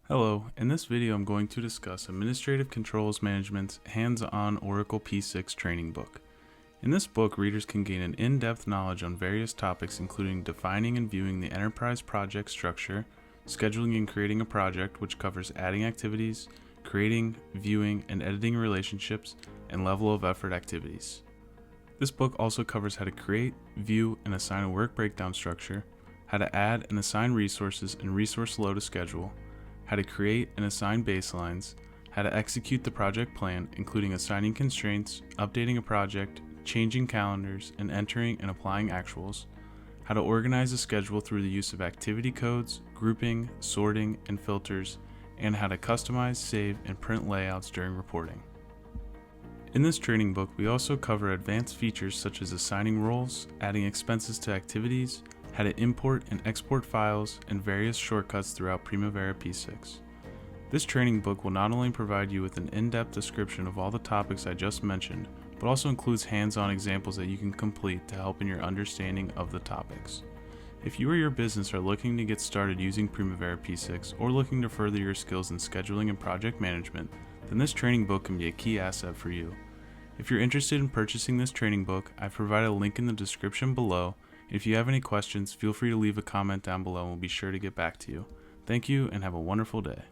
Hello, in this video I'm going to discuss Administrative Controls Management's hands-on Oracle P6 training book. In this book, readers can gain an in-depth knowledge on various topics including defining and viewing the enterprise project structure, scheduling and creating a project, which covers adding activities, creating, viewing, and editing relationships, and level of effort activities. This book also covers how to create, view, and assign a work breakdown structure, how to add and assign resources and resource load a schedule, how to create and assign baselines, how to execute the project plan, including assigning constraints, updating a project, changing calendars, and entering and applying actuals, how to organize a schedule through the use of activity codes, grouping, sorting, and filters, and how to customize, save, and print layouts during reporting. In this training book, we also cover advanced features such as assigning roles, adding expenses to activities, how to import and export files, and various shortcuts throughout Primavera P6. This training book will not only provide you with an in-depth description of all the topics I just mentioned, but also includes hands-on examples that you can complete to help in your understanding of the topics. If you or your business are looking to get started using Primavera P6 or looking to further your skills in scheduling and project management, then this training book can be a key asset for you. If you're interested in purchasing this training book, I've provided a link in the description below. If you have any questions, feel free to leave a comment down below and we'll be sure to get back to you. Thank you and have a wonderful day.